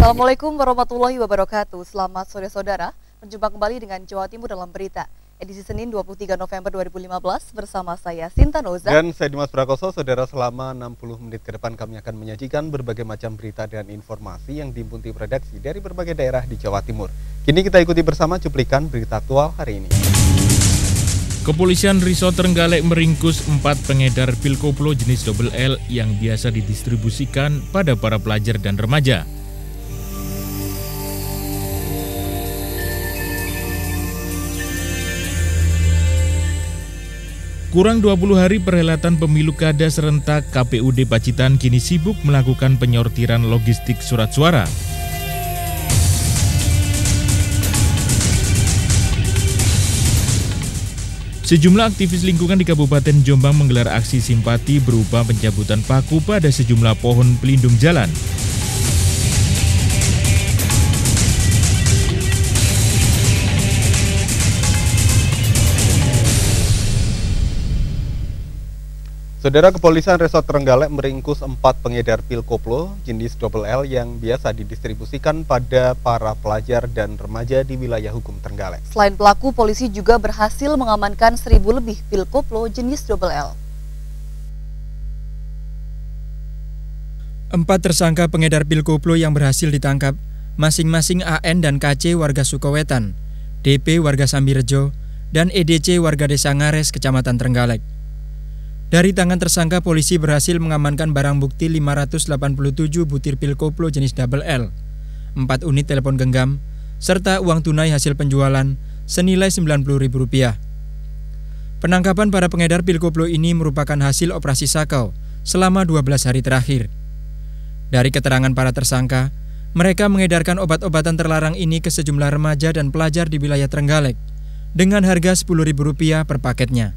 Assalamualaikum warahmatullahi wabarakatuh. Selamat sore saudara. Berjumpa kembali dengan Jawa Timur dalam berita. Edisi Senin 23 November 2015 bersama saya Sinta Noza. Dan saya Dimas Prakoso. Saudara, selama 60 menit ke depan kami akan menyajikan berbagai macam berita dan informasi yang dihimpun tim redaksi dari berbagai daerah di Jawa Timur. Kini kita ikuti bersama cuplikan berita aktual hari ini. Kepolisian Resort Trenggalek meringkus 4 pengedar pil koplo jenis double L yang biasa didistribusikan pada para pelajar dan remaja. Kurang 20 hari perhelatan pemilu kada serentak, KPUD Pacitan kini sibuk melakukan penyortiran logistik surat suara. Sejumlah aktivis lingkungan di Kabupaten Jombang menggelar aksi simpati berupa pencabutan paku pada sejumlah pohon pelindung jalan. Saudara, Kepolisian Resort Trenggalek meringkus 4 pengedar pil koplo jenis double L yang biasa didistribusikan pada para pelajar dan remaja di wilayah hukum Trenggalek. Selain pelaku, polisi juga berhasil mengamankan 1.000 lebih pil koplo jenis double L. 4 tersangka pengedar pil koplo yang berhasil ditangkap, masing-masing AN dan KC warga Sukowetan, DP warga Sambirejo, dan EDC warga Desa Ngares, Kecamatan Trenggalek. Dari tangan tersangka, polisi berhasil mengamankan barang bukti 587 butir pil koplo jenis double L, 4 unit telepon genggam, serta uang tunai hasil penjualan senilai Rp90.000. Penangkapan para pengedar pil koplo ini merupakan hasil operasi sakau selama 12 hari terakhir. Dari keterangan para tersangka, mereka mengedarkan obat-obatan terlarang ini ke sejumlah remaja dan pelajar di wilayah Trenggalek dengan harga Rp10.000 per paketnya.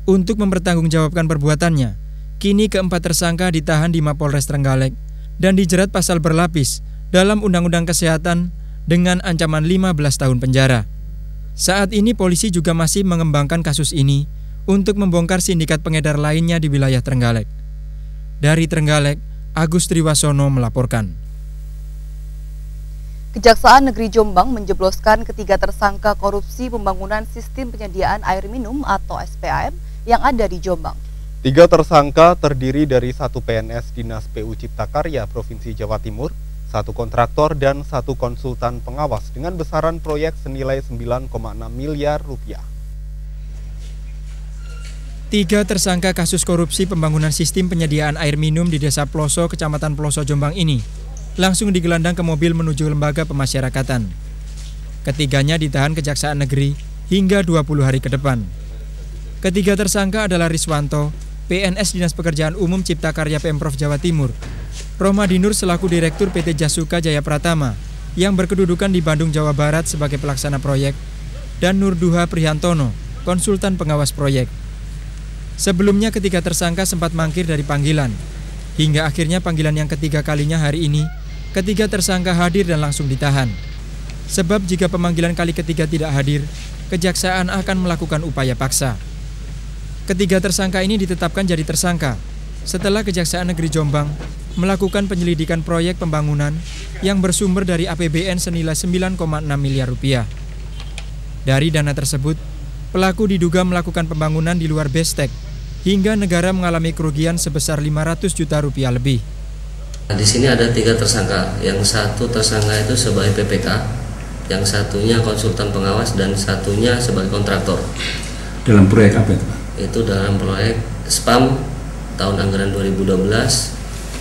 Untuk mempertanggungjawabkan perbuatannya, kini keempat tersangka ditahan di Mapolres Trenggalek dan dijerat pasal berlapis dalam Undang-Undang Kesehatan dengan ancaman 15 tahun penjara. Saat ini polisi juga masih mengembangkan kasus ini untuk membongkar sindikat pengedar lainnya di wilayah Trenggalek. Dari Trenggalek, Agus Triwasono melaporkan. Kejaksaan Negeri Jombang menjebloskan ketiga tersangka korupsi pembangunan sistem penyediaan air minum atau SPAM yang ada di Jombang. 3 tersangka terdiri dari 1 PNS Dinas PU Cipta Karya Provinsi Jawa Timur, 1 kontraktor dan 1 konsultan pengawas dengan besaran proyek senilai Rp9,6 miliar. 3 tersangka kasus korupsi pembangunan sistem penyediaan air minum di Desa Ploso, Kecamatan Ploso, Jombang ini langsung digelandang ke mobil menuju lembaga pemasyarakatan. Ketiganya ditahan Kejaksaan Negeri hingga 20 hari ke depan. Ketiga tersangka adalah Riswanto, PNS Dinas Pekerjaan Umum Cipta Karya Pemprov Jawa Timur, Rohmadi Nur selaku Direktur PT Jasuka Jaya Pratama yang berkedudukan di Bandung, Jawa Barat sebagai pelaksana proyek, dan Nurduha Prihantono, konsultan pengawas proyek. Sebelumnya ketiga tersangka sempat mangkir dari panggilan, hingga akhirnya panggilan yang ketiga kalinya hari ini, ketiga tersangka hadir dan langsung ditahan. Sebab jika pemanggilan kali ketiga tidak hadir, Kejaksaan akan melakukan upaya paksa. Ketiga tersangka ini ditetapkan jadi tersangka setelah Kejaksaan Negeri Jombang melakukan penyelidikan proyek pembangunan yang bersumber dari APBN senilai Rp9,6 miliar. Dari dana tersebut, pelaku diduga melakukan pembangunan di luar BESTEK hingga negara mengalami kerugian sebesar Rp500 juta lebih. Di sini ada 3 tersangka, yang 1 tersangka itu sebagai PPK, yang satunya konsultan pengawas dan satunya sebagai kontraktor. Dalam proyek apa itu? Itu dalam proyek SPAM tahun anggaran 2012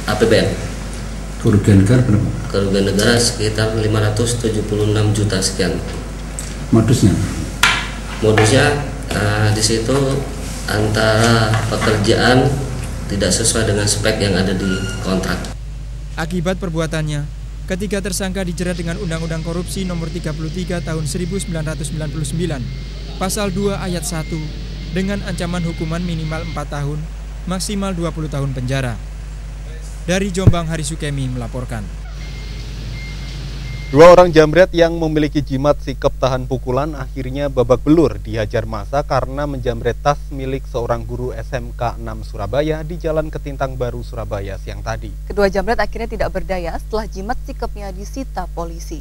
APBN. Kerugian negara berapa? Kerugian negara sekitar 576 juta sekian. Modusnya di situ antara pekerjaan tidak sesuai dengan spek yang ada di kontrak. Akibat perbuatannya, ketiga tersangka dijerat dengan Undang-Undang Korupsi Nomor 33 Tahun 1999, Pasal 2 Ayat 1, dengan ancaman hukuman minimal 4 tahun, maksimal 20 tahun penjara. Dari Jombang, Hari Sukemi melaporkan. Dua orang jambret yang memiliki jimat sikap tahan pukulan akhirnya babak belur dihajar massa karena menjambret tas milik seorang guru SMK 6 Surabaya di Jalan Ketintang Baru, Surabaya siang tadi. Kedua jambret akhirnya tidak berdaya setelah jimat sikapnya disita polisi.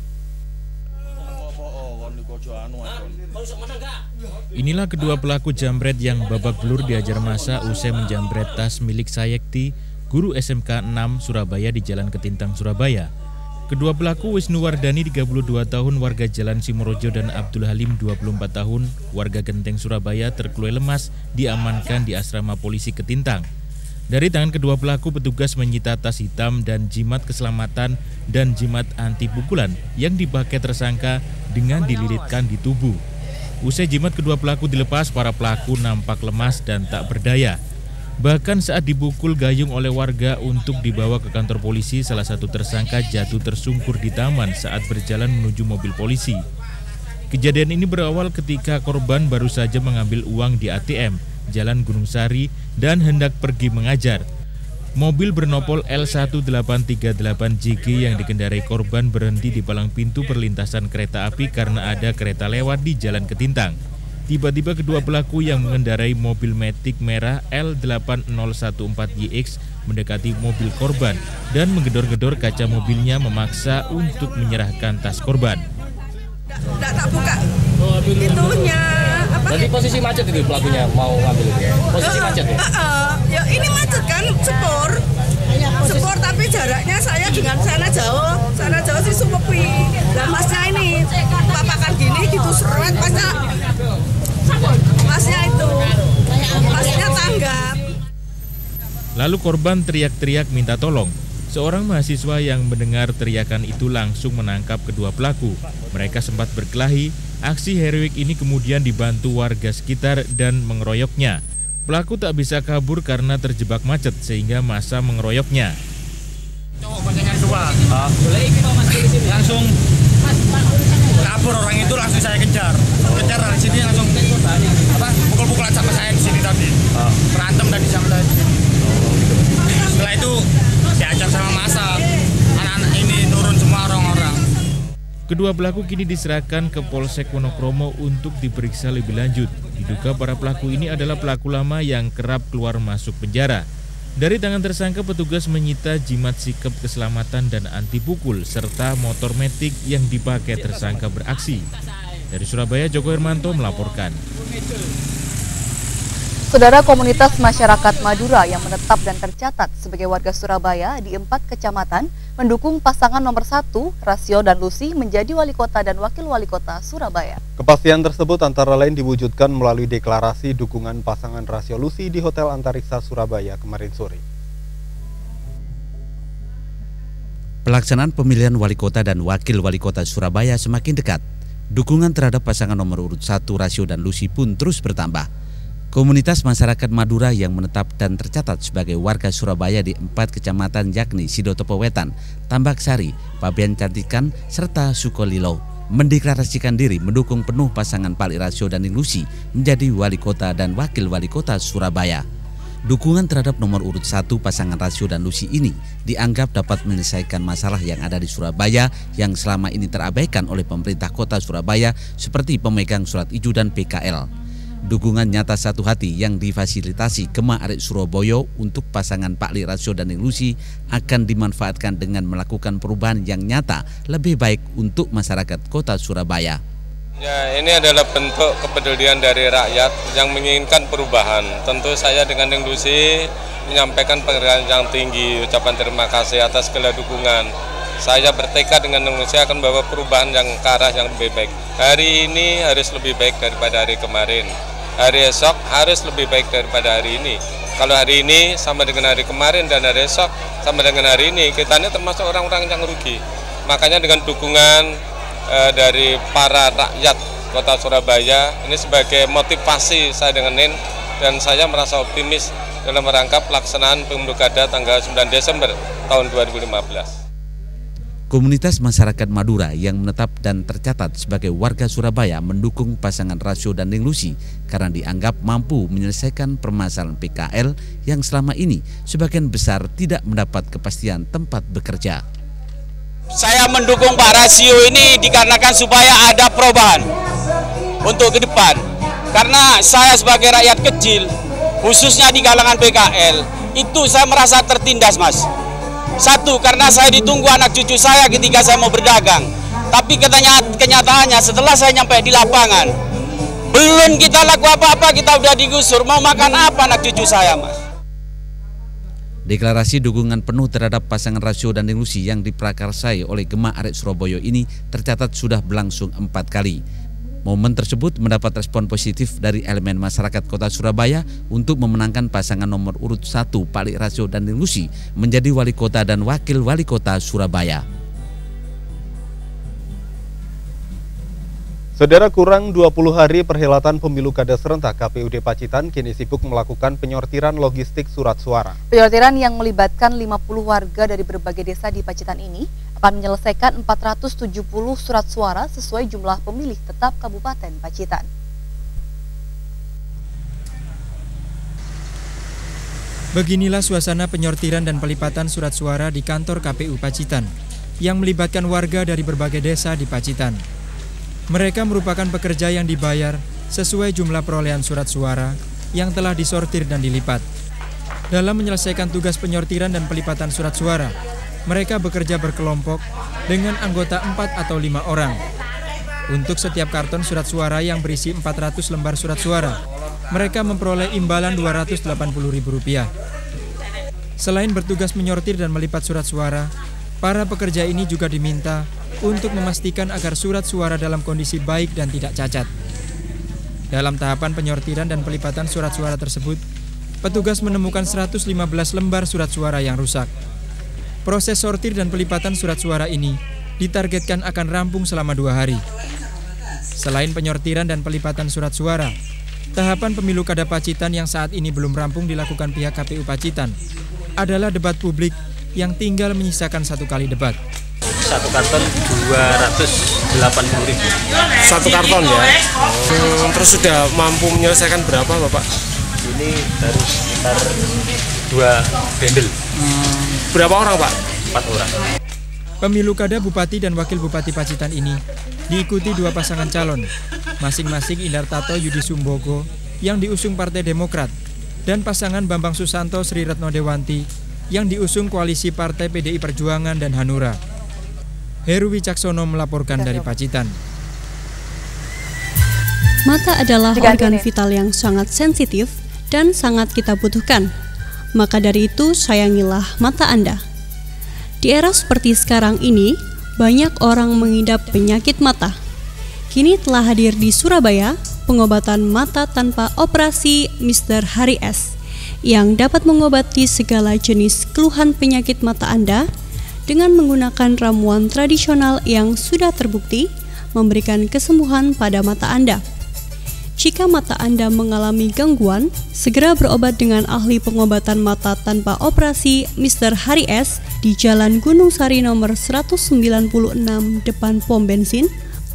Inilah kedua pelaku jambret yang babak belur dihajar massa usai menjambret tas milik Sayekti, guru SMK 6 Surabaya di Jalan Ketintang, Surabaya. Kedua pelaku Wisnuwardani 32 tahun warga Jalan Simorojo dan Abdul Halim 24 tahun warga Genteng Surabaya terkeluar lemas diamankan di asrama polisi Ketintang. Dari tangan kedua pelaku petugas menyita tas hitam dan jimat keselamatan dan jimat anti pukulan yang dipakai tersangka dengan dililitkan di tubuh. Usai jimat kedua pelaku dilepas, para pelaku nampak lemas dan tak berdaya. Bahkan saat dipukul gayung oleh warga untuk dibawa ke kantor polisi, salah satu tersangka jatuh tersungkur di taman saat berjalan menuju mobil polisi. Kejadian ini berawal ketika korban baru saja mengambil uang di ATM Jalan Gunung Sari dan hendak pergi mengajar. Mobil bernopol L1838JG yang dikendarai korban berhenti di palang pintu perlintasan kereta api karena ada kereta lewat di Jalan Ketintang. Tiba-tiba kedua pelaku yang mengendarai mobil Matic merah L8014YX mendekati mobil korban dan menggedor-gedor kaca mobilnya memaksa untuk menyerahkan tas korban. Nggak tak buka itunya. Jadi posisi macet itu pelakunya mau ngambil itu ya? Posisi macet ya? Ya ini macet kan, sepur tapi jaraknya saya dengan sana jauh sih sumepi. Dan masnya ini papakan gini gitu seret masnya itu, masnya tanggap. Lalu korban teriak-teriak minta tolong. Seorang mahasiswa yang mendengar teriakan itu langsung menangkap kedua pelaku. Mereka sempat berkelahi. Aksi heroik ini kemudian dibantu warga sekitar dan mengeroyoknya. Pelaku tak bisa kabur karena terjebak macet sehingga massa mengeroyoknya. Cowok boncengan dua, langsung kabur orang itu, langsung saya kejar dari sini langsung pukul-pukulan sama saya di sini tadi, berantem tadi sama tadi. Setelah itu diajar sama massa, anak-anak ini turun semua orang-orang. Kedua pelaku kini diserahkan ke Polsek Wonokromo untuk diperiksa lebih lanjut. Diduga para pelaku ini adalah pelaku lama yang kerap keluar masuk penjara. Dari tangan tersangka petugas menyita jimat sikap keselamatan dan anti pukul serta motor Matic yang dipakai tersangka beraksi. Dari Surabaya, Joko Hermanto melaporkan. Saudara, komunitas masyarakat Madura yang menetap dan tercatat sebagai warga Surabaya di 4 kecamatan mendukung pasangan nomor 1, Rasio dan Lucy menjadi wali kota dan wakil wali kota Surabaya. Kepastian tersebut antara lain diwujudkan melalui deklarasi dukungan pasangan Rasio Lucy di Hotel Antariksa Surabaya kemarin sore. Pelaksanaan pemilihan wali kota dan wakil wali kota Surabaya semakin dekat. Dukungan terhadap pasangan nomor urut 1 Rasio dan Lucy pun terus bertambah. Komunitas masyarakat Madura yang menetap dan tercatat sebagai warga Surabaya di 4 kecamatan yakni Sidotopo Wetan, Tambak Sari, Pabean Cantikan, serta Sukolilo mendeklarasikan diri mendukung penuh pasangan Pak Rasio dan Lucy menjadi wali kota dan wakil wali kota Surabaya. Dukungan terhadap nomor urut 1 pasangan Rasio dan Lucy ini dianggap dapat menyelesaikan masalah yang ada di Surabaya yang selama ini terabaikan oleh pemerintah kota Surabaya seperti pemegang surat ijo dan PKL. Dukungan nyata satu hati yang difasilitasi Kema Arek Surabaya untuk pasangan Pak Rasio dan Lucy akan dimanfaatkan dengan melakukan perubahan yang nyata lebih baik untuk masyarakat kota Surabaya. Ya, ini adalah bentuk kepedulian dari rakyat yang menginginkan perubahan. Tentu saya dengan Lucy menyampaikan penghargaan yang tinggi, ucapan terima kasih atas segala dukungan. Saya bertekad dengan Lucy akan membawa perubahan yang ke arah yang lebih baik. Hari ini harus lebih baik daripada hari kemarin. Hari esok harus lebih baik daripada hari ini. Kalau hari ini sama dengan hari kemarin dan hari esok sama dengan hari ini, kita ini termasuk orang-orang yang rugi. Makanya dengan dukungan dari para rakyat kota Surabaya ini sebagai motivasi saya dengan NIN, dan saya merasa optimis dalam rangka pelaksanaan pemilu kada tanggal 9 Desember tahun 2015. Komunitas masyarakat Madura yang menetap dan tercatat sebagai warga Surabaya mendukung pasangan Rasio dan Lucy karena dianggap mampu menyelesaikan permasalahan PKL yang selama ini sebagian besar tidak mendapat kepastian tempat bekerja. Saya mendukung Pak Rasio ini dikarenakan supaya ada perubahan untuk ke depan. Karena saya sebagai rakyat kecil, khususnya di kalangan PKL, itu saya merasa tertindas, Mas. Satu, karena saya ditunggu anak cucu saya ketika saya mau berdagang. Tapi kenyataannya setelah saya nyampe di lapangan, belum kita laku apa-apa, kita udah digusur. Mau makan apa anak cucu saya, Mas? Deklarasi dukungan penuh terhadap pasangan Rasio dan Lusi yang diprakarsai oleh Gema Arek Surabaya ini tercatat sudah berlangsung 4 kali. Momen tersebut mendapat respon positif dari elemen masyarakat Kota Surabaya untuk memenangkan pasangan nomor urut 1 Pak Rasio dan Lusi menjadi wali kota dan wakil wali kota Surabaya. Saudara, kurang 20 hari perhelatan pemilu kada serentak, KPUD Pacitan kini sibuk melakukan penyortiran logistik surat suara. Penyortiran yang melibatkan 50 warga dari berbagai desa di Pacitan ini akan menyelesaikan 470 surat suara sesuai jumlah pemilih tetap Kabupaten Pacitan. Beginilah suasana penyortiran dan pelipatan surat suara di kantor KPU Pacitan yang melibatkan warga dari berbagai desa di Pacitan. Mereka merupakan pekerja yang dibayar sesuai jumlah perolehan surat suara yang telah disortir dan dilipat. Dalam menyelesaikan tugas penyortiran dan pelipatan surat suara, mereka bekerja berkelompok dengan anggota 4 atau 5 orang. Untuk setiap karton surat suara yang berisi 400 lembar surat suara, mereka memperoleh imbalan Rp280.000. Selain bertugas menyortir dan melipat surat suara, para pekerja ini juga diminta untuk memastikan agar surat suara dalam kondisi baik dan tidak cacat. Dalam tahapan penyortiran dan pelipatan surat suara tersebut, petugas menemukan 115 lembar surat suara yang rusak. Proses sortir dan pelipatan surat suara ini ditargetkan akan rampung selama 2 hari. Selain penyortiran dan pelipatan surat suara, tahapan pemilu kada Pacitan yang saat ini belum rampung dilakukan pihak KPU Pacitan adalah debat publik yang tinggal menyisakan 1 kali debat. 1 karton 280.000. 1 karton ya. Terus sudah mampu menyelesaikan berapa, Bapak? Ini baru sekitar 2 bendel. Berapa orang, Pak? 4 orang. Pemilu kada Bupati dan Wakil Bupati Pacitan ini diikuti 2 pasangan calon, masing-masing Indartato Yudi Sumbogo yang diusung Partai Demokrat dan pasangan Bambang Susanto Sri Retno Dewanti yang diusung koalisi Partai PDI Perjuangan dan Hanura. Heru Wicaksono melaporkan dari Pacitan. Mata adalah organ vital yang sangat sensitif dan sangat kita butuhkan. Maka dari itu, sayangilah mata Anda. Di era seperti sekarang ini, banyak orang mengidap penyakit mata. Kini telah hadir di Surabaya pengobatan mata tanpa operasi Mr. Hari S yang dapat mengobati segala jenis keluhan penyakit mata Anda dengan menggunakan ramuan tradisional yang sudah terbukti memberikan kesembuhan pada mata Anda. Jika mata Anda mengalami gangguan, segera berobat dengan ahli pengobatan mata tanpa operasi Mr. Hari S di Jalan Gunung Sari nomor 196 depan pom bensin.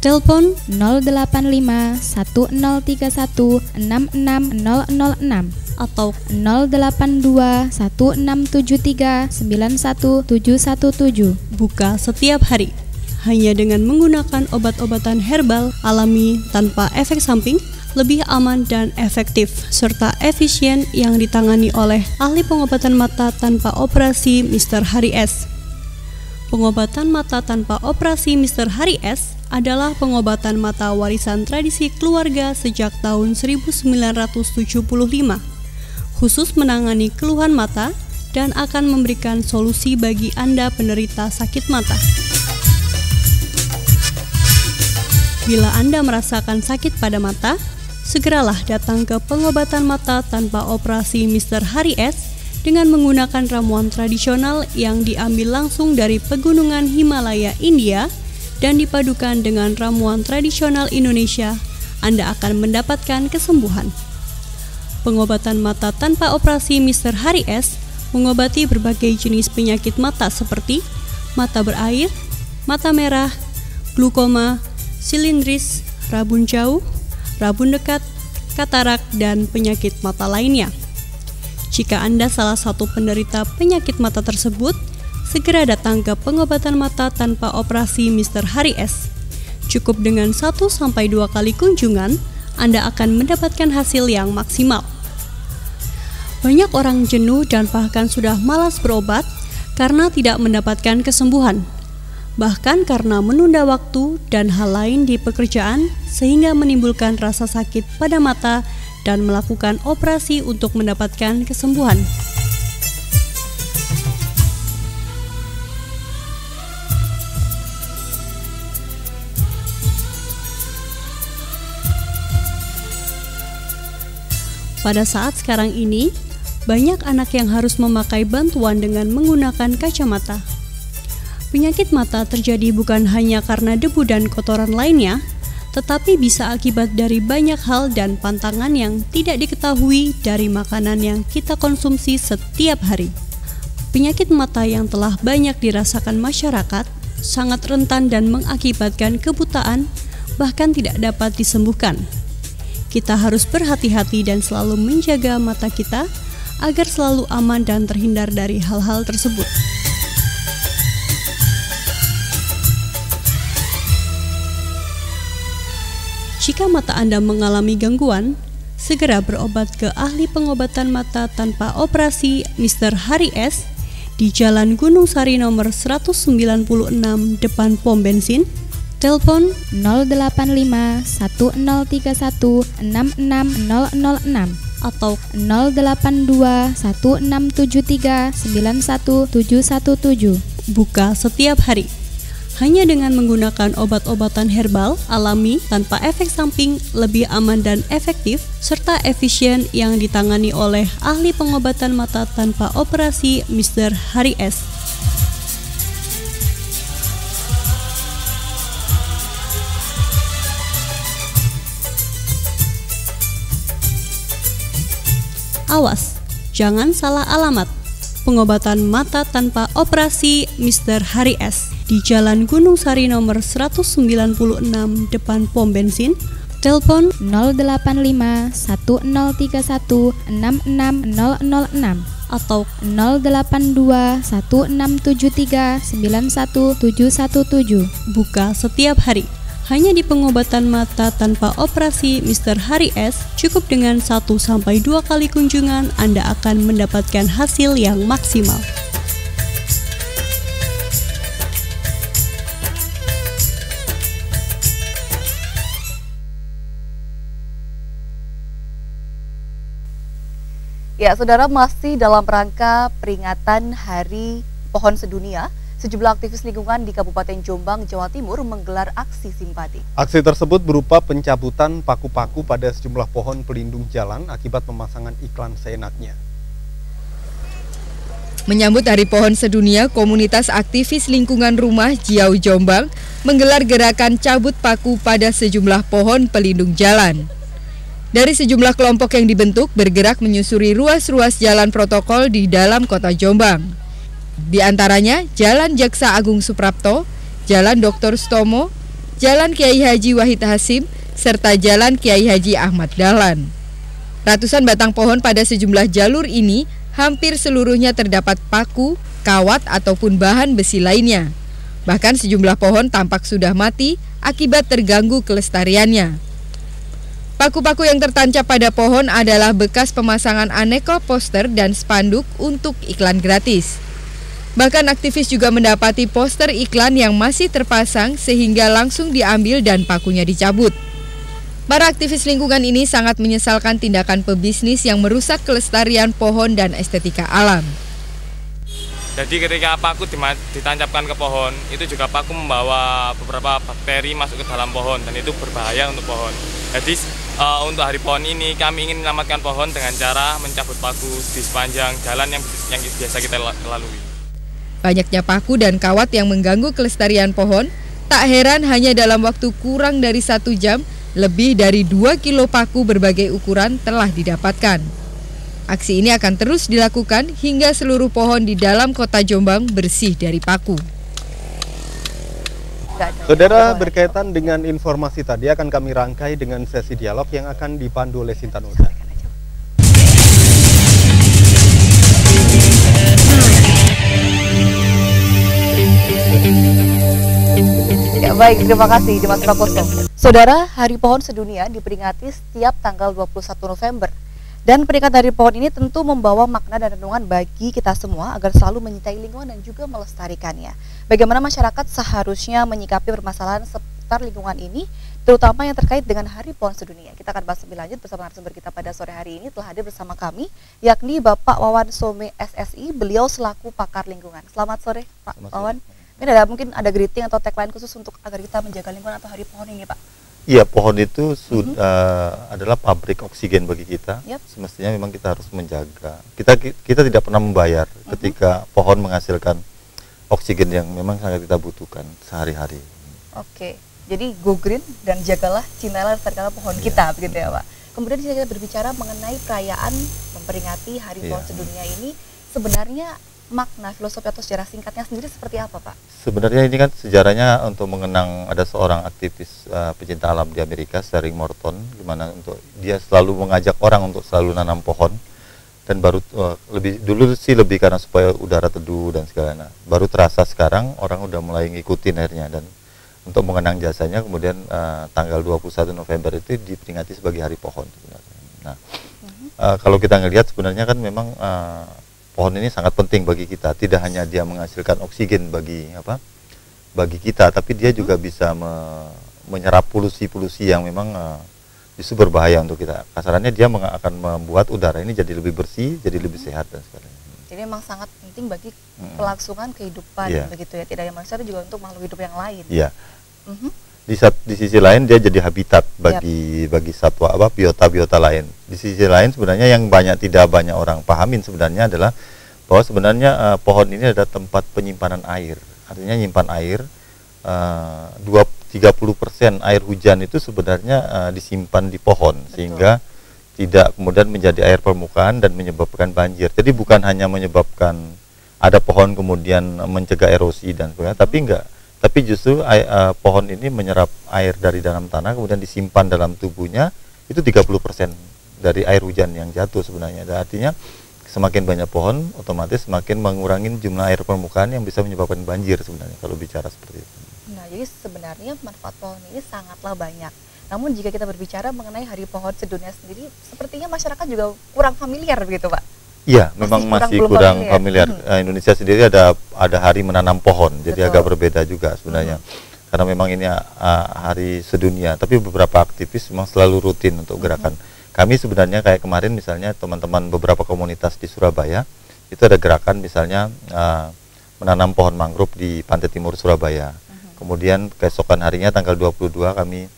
Telepon 085 1031 66006 atau 082 1673 91717. Buka setiap hari. Hanya dengan menggunakan obat-obatan herbal alami tanpa efek samping, lebih aman dan efektif serta efisien yang ditangani oleh ahli pengobatan mata tanpa operasi Mr. Hari S. Pengobatan mata tanpa operasi Mr. Hari S adalah pengobatan mata warisan tradisi keluarga sejak tahun 1975. Khusus menangani keluhan mata dan akan memberikan solusi bagi Anda penderita sakit mata. Bila Anda merasakan sakit pada mata, segeralah datang ke pengobatan mata tanpa operasi Mr. Hari S dengan menggunakan ramuan tradisional yang diambil langsung dari pegunungan Himalaya, India dan dipadukan dengan ramuan tradisional Indonesia. Anda akan mendapatkan kesembuhan. Pengobatan mata tanpa operasi Mr. Hari S mengobati berbagai jenis penyakit mata seperti mata berair, mata merah, glaukoma, silindris, rabun jauh, rabun dekat, katarak, dan penyakit mata lainnya. Jika Anda salah satu penderita penyakit mata tersebut, segera datang ke pengobatan mata tanpa operasi Mr. Hari S. Cukup dengan 1-2 kali kunjungan, Anda akan mendapatkan hasil yang maksimal. Banyak orang jenuh dan bahkan sudah malas berobat karena tidak mendapatkan kesembuhan. Bahkan karena menunda waktu dan hal lain di pekerjaan sehingga menimbulkan rasa sakit pada mata dan melakukan operasi untuk mendapatkan kesembuhan. Pada saat sekarang ini, banyak anak yang harus memakai bantuan dengan menggunakan kacamata. Penyakit mata terjadi bukan hanya karena debu dan kotoran lainnya, tetapi bisa akibat dari banyak hal dan pantangan yang tidak diketahui dari makanan yang kita konsumsi setiap hari. Penyakit mata yang telah banyak dirasakan masyarakat sangat rentan dan mengakibatkan kebutaan, bahkan tidak dapat disembuhkan. Kita harus berhati-hati dan selalu menjaga mata kita agar selalu aman dan terhindar dari hal-hal tersebut. Jika mata Anda mengalami gangguan, segera berobat ke ahli pengobatan mata tanpa operasi Mr. Hari S di Jalan Gunung Sari nomor 196 depan pom bensin. Telepon 085 1031 66006 atau 082 1673 91717. Buka setiap hari. Hanya dengan menggunakan obat-obatan herbal alami tanpa efek samping, lebih aman dan efektif serta efisien yang ditangani oleh ahli pengobatan mata tanpa operasi Mr. Hari S. Awas, jangan salah alamat. Pengobatan mata tanpa operasi Mr. Hari S di Jalan Gunung Sari nomor 196 depan pom bensin. Telepon 085 1031 66006 atau 082 1673 91717. Buka setiap hari. Hanya di pengobatan mata tanpa operasi Mr. Hari S, cukup dengan 1-2 kali kunjungan Anda akan mendapatkan hasil yang maksimal. Ya, saudara, masih dalam rangka peringatan Hari Pohon Sedunia, sejumlah aktivis lingkungan di Kabupaten Jombang, Jawa Timur menggelar aksi simpati. Aksi tersebut berupa pencabutan paku-paku pada sejumlah pohon pelindung jalan akibat pemasangan iklan seenaknya. Menyambut Hari Pohon Sedunia, komunitas aktivis lingkungan rumah Jiau Jombang menggelar gerakan cabut paku pada sejumlah pohon pelindung jalan. Dari sejumlah kelompok yang dibentuk bergerak menyusuri ruas-ruas jalan protokol di dalam kota Jombang. Di antaranya Jalan Jaksa Agung Suprapto, Jalan Dr. Stomo, Jalan Kiai Haji Wahid Hasim, serta Jalan Kiai Haji Ahmad Dahlan. Ratusan batang pohon pada sejumlah jalur ini hampir seluruhnya terdapat paku, kawat ataupun bahan besi lainnya. Bahkan sejumlah pohon tampak sudah mati akibat terganggu kelestariannya. Paku-paku yang tertancap pada pohon adalah bekas pemasangan aneka poster dan spanduk untuk iklan gratis. Bahkan aktivis juga mendapati poster iklan yang masih terpasang sehingga langsung diambil dan pakunya dicabut. Para aktivis lingkungan ini sangat menyesalkan tindakan pebisnis yang merusak kelestarian pohon dan estetika alam. Jadi ketika paku ditancapkan ke pohon, itu juga paku membawa beberapa bakteri masuk ke dalam pohon dan itu berbahaya untuk pohon. Jadi untuk Hari Pohon ini kami ingin menyelamatkan pohon dengan cara mencabut paku di sepanjang jalan yang biasa kita lalui. Banyaknya paku dan kawat yang mengganggu kelestarian pohon, tak heran hanya dalam waktu kurang dari 1 jam, lebih dari 2 kilo paku berbagai ukuran telah didapatkan. Aksi ini akan terus dilakukan hingga seluruh pohon di dalam kota Jombang bersih dari paku. Saudara, berkaitan dengan informasi tadi akan kami rangkai dengan sesi dialog yang akan dipandu oleh Sintan Uza. Ya, baik, terima kasih Dimas Prakoso. Saudara, Hari Pohon Sedunia diperingati setiap tanggal 21 November. Dan peringatan Hari Pohon ini tentu membawa makna dan renungan bagi kita semua agar selalu mencintai lingkungan dan juga melestarikannya. Bagaimana masyarakat seharusnya menyikapi permasalahan seputar lingkungan ini, terutama yang terkait dengan Hari Pohon Sedunia. Kita akan bahas lebih lanjut bersama narasumber kita pada sore hari ini. Telah hadir bersama kami, yakni Bapak Wawan Some SSI, beliau selaku pakar lingkungan. Selamat sore Pak Wawan. Ini mungkin ada greeting atau tagline khusus untuk agar kita menjaga lingkungan atau Hari Pohon ini, Pak? Iya, pohon itu adalah pabrik oksigen bagi kita. Semestinya memang kita harus menjaga. Kita tidak pernah membayar ketika pohon menghasilkan oksigen yang memang sangat kita butuhkan sehari-hari. Oke, jadi go green dan jagalah, cintailah, lestarikanlah pohon kita, begitu ya Pak. Kemudian kita berbicara mengenai perayaan memperingati Hari Pohon Sedunia ini, sebenarnya makna, filosofi atau sejarah singkatnya sendiri seperti apa, Pak? Sebenarnya ini kan sejarahnya untuk mengenang ada seorang aktivis pecinta alam di Amerika, Sterling Morton, gimana untuk dia selalu mengajak orang untuk selalu nanam pohon, dan baru lebih dulu sih lebih karena supaya udara teduh dan segala. Baru terasa sekarang orang udah mulai ngikutin akhirnya, dan untuk mengenang jasanya kemudian tanggal 21 November itu diperingati sebagai Hari Pohon sebenarnya. Nah, kalau kita ngelihat sebenarnya kan memang pohon ini sangat penting bagi kita. Tidak hanya dia menghasilkan oksigen bagi kita, tapi dia juga bisa menyerap polusi-polusi yang memang justru berbahaya untuk kita. Kasarannya dia akan membuat udara ini jadi lebih bersih, jadi lebih sehat dan sebagainya. Jadi memang sangat penting bagi kelangsungan kehidupan, begitu ya. Tidak hanya manusia, tapi juga untuk makhluk hidup yang lain. Iya. Di sisi lain dia jadi habitat bagi satwa biota lain. Di sisi lain sebenarnya yang tidak banyak orang pahamin sebenarnya adalah bahwa sebenarnya pohon ini adalah tempat penyimpanan air. Artinya nyimpan air 30% air hujan itu sebenarnya disimpan di pohon. Betul. Sehingga tidak kemudian menjadi air permukaan dan menyebabkan banjir. Jadi bukan hanya menyebabkan ada pohon kemudian mencegah erosi dan sebagainya, tapi justru pohon ini menyerap air dari dalam tanah kemudian disimpan dalam tubuhnya, itu 30% dari air hujan yang jatuh sebenarnya. Dan artinya semakin banyak pohon otomatis semakin mengurangi jumlah air permukaan yang bisa menyebabkan banjir sebenarnya kalau bicara seperti itu. Nah, jadi sebenarnya manfaat pohon ini sangatlah banyak. Namun jika kita berbicara mengenai Hari Pohon Sedunia sendiri, sepertinya masyarakat juga kurang familiar begitu, Pak? Iya, memang masih kurang familiar. Indonesia sendiri ada hari menanam pohon, jadi agak berbeda juga sebenarnya. Karena memang ini Hari Sedunia, tapi beberapa aktivis memang selalu rutin untuk gerakan. Kami sebenarnya kayak kemarin misalnya teman-teman beberapa komunitas di Surabaya, itu ada gerakan misalnya menanam pohon mangrove di Pantai Timur Surabaya. Kemudian keesokan harinya tanggal 22 kami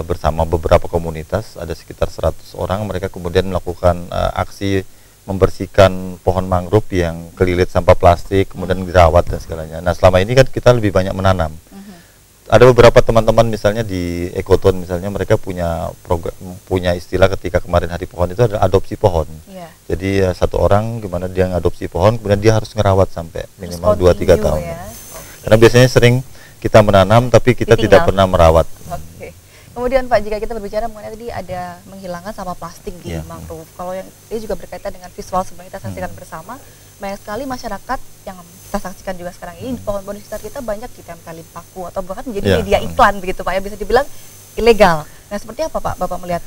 bersama beberapa komunitas, ada sekitar 100 orang, mereka kemudian melakukan aksi membersihkan pohon mangrove yang kelilit sampah plastik, kemudian dirawat dan segalanya. Nah, selama ini kan kita lebih banyak menanam. Ada beberapa teman-teman misalnya di Ekoton misalnya, mereka punya istilah ketika kemarin Hari Pohon itu adalah adopsi pohon. Jadi satu orang gimana dia ngadopsi pohon, kemudian dia harus ngerawat sampai minimal 2-3 tahun. Karena biasanya sering kita menanam tapi kita tidak pernah merawat. Kemudian Pak, jika kita berbicara mengenai tadi ada menghilangkan sampah plastik di mangrove, kalau yang ini juga berkaitan dengan visual sebenarnya kita saksikan bersama, banyak sekali masyarakat yang kita saksikan juga sekarang ini, pohon-pohon di sekitar kita banyak ditempelin paku atau bahkan menjadi media iklan begitu Pak, ya bisa dibilang ilegal. Nah, seperti apa Pak Bapak melihat?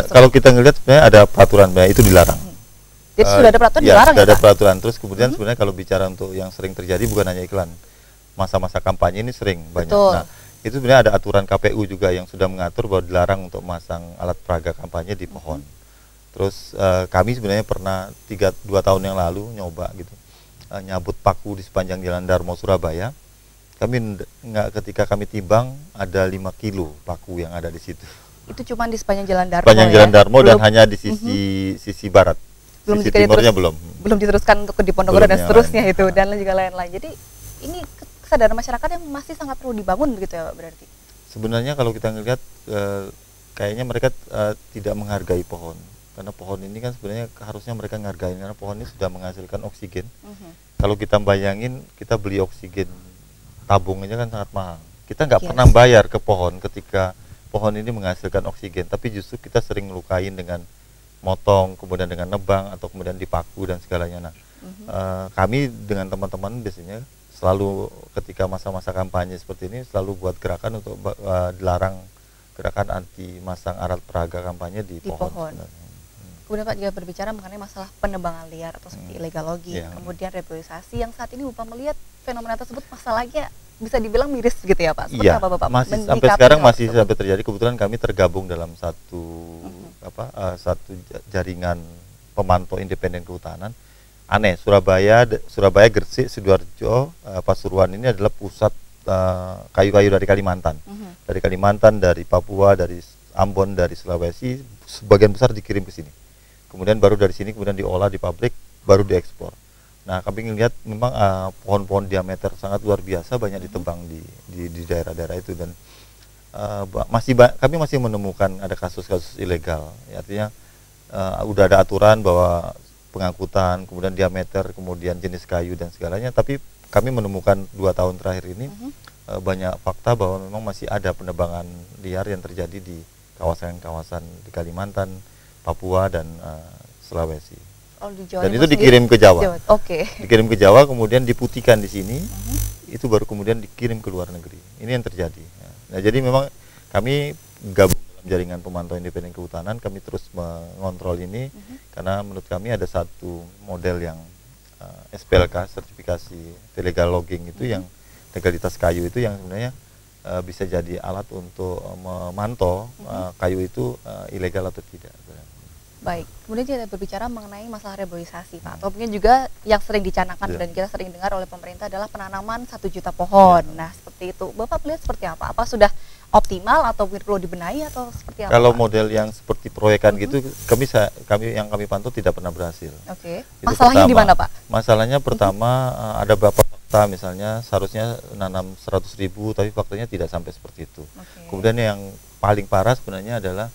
Kalau kita ngelihat sebenarnya ada peraturan, itu dilarang. Jadi sudah ada peraturan dilarang sudah ada peraturan. Terus kemudian sebenarnya kalau bicara untuk yang sering terjadi bukan hanya iklan, masa-masa kampanye ini sering banyak. Nah, itu sebenarnya ada aturan KPU juga yang sudah mengatur bahwa dilarang untuk memasang alat peraga kampanye di pohon. Terus kami sebenarnya pernah 2 tahun yang lalu nyoba gitu nyabut paku di sepanjang Jalan Darmo Surabaya. Ketika kami timbang ada 5 kilo paku yang ada di situ. Itu cuma di sepanjang Jalan Darmo. Sepanjang Jalan Darmo dan hanya di sisi barat. Sisi timurnya belum diteruskan untuk ke Diponegoro dan seterusnya itu dan juga lain-lain. Jadi ini kesadaran masyarakat yang masih sangat perlu dibangun begitu ya Pak berarti? Sebenarnya kalau kita ngelihat kayaknya mereka tidak menghargai pohon, karena pohon ini kan sebenarnya harusnya mereka menghargai karena pohon ini sudah menghasilkan oksigen. Kalau kita bayangin kita beli oksigen tabungnya kan sangat mahal, kita nggak pernah bayar ke pohon ketika pohon ini menghasilkan oksigen, tapi justru kita sering ngelukain dengan motong, kemudian dengan nebang atau kemudian dipaku dan segalanya. Nah, kami dengan teman-teman biasanya selalu ketika masa-masa kampanye seperti ini selalu buat gerakan untuk dilarang gerakan anti masang alat peraga kampanye di pohon. Kemudian Pak juga berbicara mengenai masalah penebangan liar atau seperti illegal logging, kemudian reboisasi yang saat ini Bapak melihat fenomena tersebut masalahnya bisa dibilang miris gitu ya Pak. Seperti apa Bapak? Masih sampai sekarang masih sampai terjadi. Kebetulan kami tergabung dalam satu satu jaringan pemantau independen kehutanan. Aneh, Surabaya, Gresik, Sidoarjo, Pasuruan ini adalah pusat kayu-kayu dari Kalimantan. Dari Kalimantan, dari Papua, dari Ambon, dari Sulawesi, sebagian besar dikirim ke sini. Kemudian baru dari sini kemudian diolah di pabrik, baru diekspor. Nah, kami melihat memang pohon-pohon diameter sangat luar biasa banyak ditebang di daerah-daerah itu, dan kami masih menemukan ada kasus-kasus ilegal. Ya, artinya udah ada aturan bahwa pengangkutan, kemudian diameter, kemudian jenis kayu dan segalanya, tapi kami menemukan 2 tahun terakhir ini banyak fakta bahwa memang masih ada penebangan liar yang terjadi di kawasan-kawasan di Kalimantan, Papua dan Sulawesi. Dan itu dikirim ke Jawa. Dikirim ke Jawa, kemudian diputihkan di sini, itu baru kemudian dikirim ke luar negeri. Ini yang terjadi. Nah, jadi memang kami gabung dalam jaringan pemantau independen kehutanan, kami terus mengontrol ini karena menurut kami ada satu model yang SPLK, sertifikasi illegal logging itu yang legalitas kayu itu yang sebenarnya bisa jadi alat untuk memantau kayu itu ilegal atau tidak. Baik, kemudian kita berbicara mengenai masalah reboisasi Pak, atau mungkin juga yang sering dicanangkan dan kita sering dengar oleh pemerintah adalah penanaman 1 juta pohon. Nah, seperti itu, Bapak melihat seperti apa? Apa sudah optimal atau perlu dibenahi atau seperti apa? Kalau model yang seperti proyekan gitu, kami pantau tidak pernah berhasil. Masalahnya di mana Pak? Masalahnya pertama ada beberapa fakta, misalnya seharusnya nanam 100.000 tapi faktanya tidak sampai seperti itu. Kemudian yang paling parah sebenarnya adalah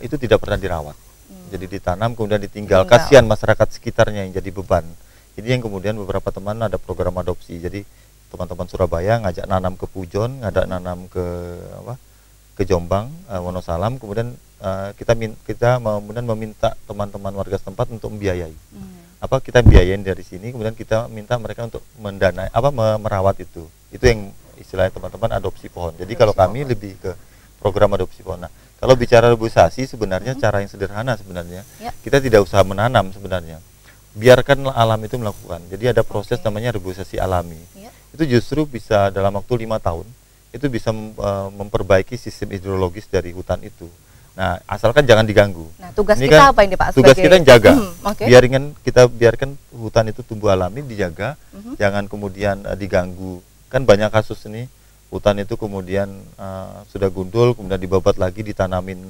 itu tidak pernah dirawat. Jadi ditanam kemudian ditinggal. Kasihan masyarakat sekitarnya yang jadi beban. Ini yang kemudian beberapa teman ada program adopsi. Jadi teman-teman Surabaya ngajak nanam ke Pujon, ngajak nanam ke Jombang, Wonosalam. Kemudian kita kemudian meminta teman-teman warga setempat untuk membiayai. Kita biayain dari sini, kemudian kita minta mereka untuk mendanai merawat itu. Itu yang istilahnya teman-teman adopsi pohon. Jadi kalau kami lebih ke program adopsi pohon. Nah, kalau bicara reboisasi sebenarnya cara yang sederhana sebenarnya. Kita tidak usah menanam sebenarnya. Biarkan alam itu melakukan. Jadi ada proses namanya reboisasi alami. Itu justru bisa dalam waktu 5 tahun itu bisa memperbaiki sistem hidrologis dari hutan itu. Nah, asalkan jangan diganggu. Nah, tugas ini kita apa ini Pak? Tugas kita jaga. Biarkan hutan itu tumbuh alami, dijaga, jangan kemudian diganggu. Kan banyak kasus ini hutan itu kemudian sudah gundul, kemudian dibabat lagi, ditanamin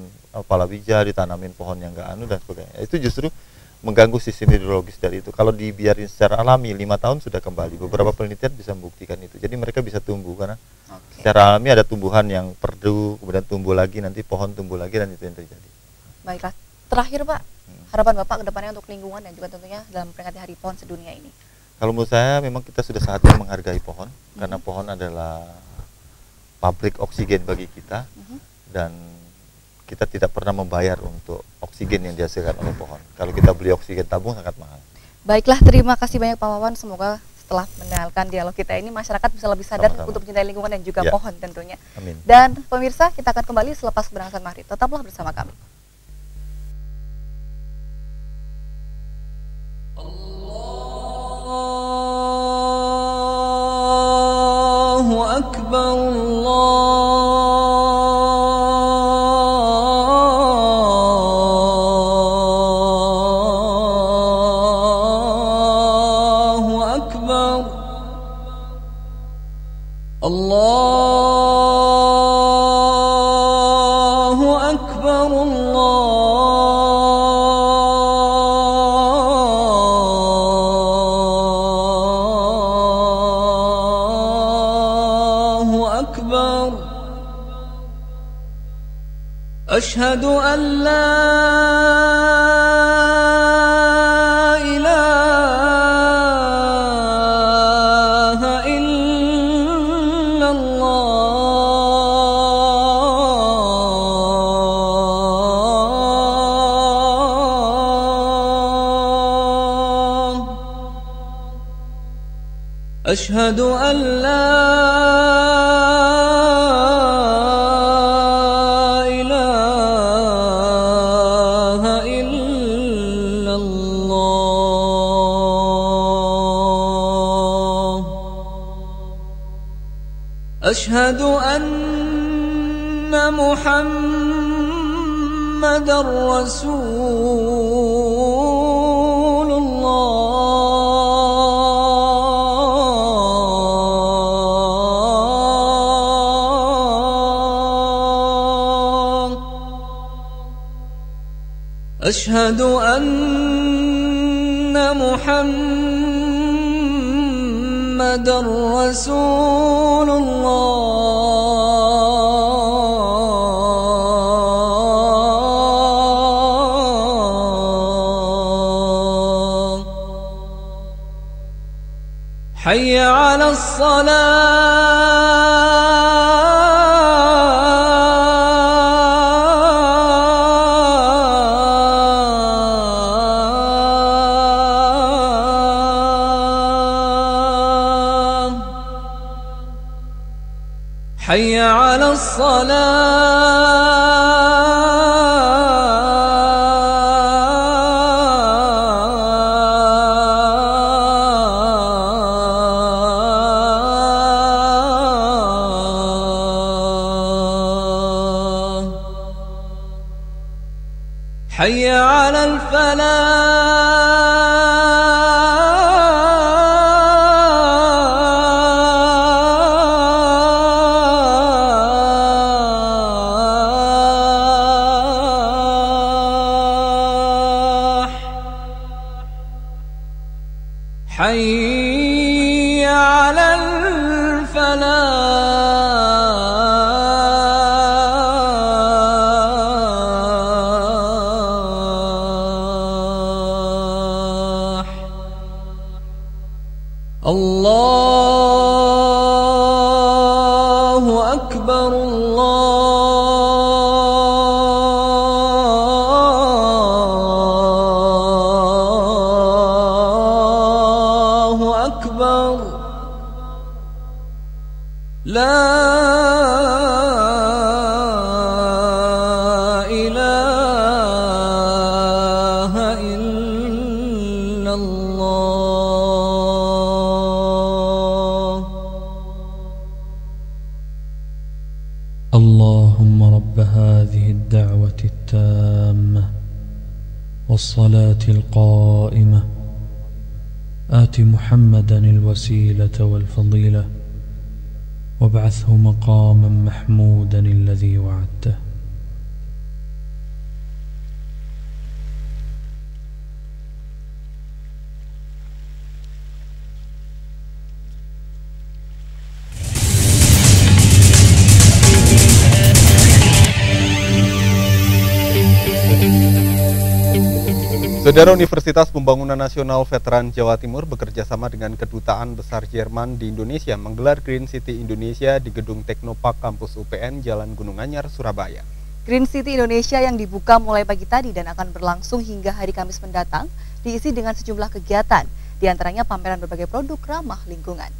palawija, ditanamin pohon yang enggak dan sebagainya. Itu justru mengganggu sistem hidrologis dari itu. Kalau dibiarin secara alami 5 tahun sudah kembali. Beberapa penelitian bisa membuktikan itu. Jadi mereka bisa tumbuh karena secara alami ada tumbuhan yang perdu, kemudian tumbuh lagi, nanti pohon tumbuh lagi, dan itu yang terjadi. Baiklah, terakhir Pak, harapan Bapak ke depannya untuk lingkungan dan juga tentunya dalam peringati Hari Pohon Sedunia ini. Kalau menurut saya memang kita sudah saatnya menghargai pohon, karena pohon adalah pabrik oksigen bagi kita, dan kita tidak pernah membayar untuk oksigen yang dihasilkan oleh pohon. Kalau kita beli oksigen tabung sangat mahal. Baiklah, terima kasih banyak Pak Wawan. Semoga setelah mendengarkan dialog kita ini masyarakat bisa lebih sadar untuk mencintai lingkungan dan juga pohon tentunya. Amin. Dan pemirsa, kita akan kembali selepas keberangkatan maghrib. Tetaplah bersama kami. Allahu Akbar, Allahu Akbar, Allahu Akbar. Asyhadu an la أشهد أن لا إله إلا الله أشهد أن محمدًا رسول الله أشهد أن محمدًا رسول الله حي على حي على الصلاة حي على حي على الفلاح الله أكبر الله أكبر لا إله إلا الله اللهم رب هذه الدعوة التامة والصلاة القائمة آت محمدا الوسيلة والفضيلة وابعثه مقاما محمودا الذي وعدته. Saudara, Universitas Pembangunan Nasional Veteran Jawa Timur bekerjasama dengan Kedutaan Besar Jerman di Indonesia menggelar Green City Indonesia di Gedung Teknopark Kampus UPN Jalan Gunung Anyar, Surabaya. Green City Indonesia yang dibuka mulai pagi tadi dan akan berlangsung hingga hari Kamis mendatang diisi dengan sejumlah kegiatan, diantaranya pameran berbagai produk ramah lingkungan.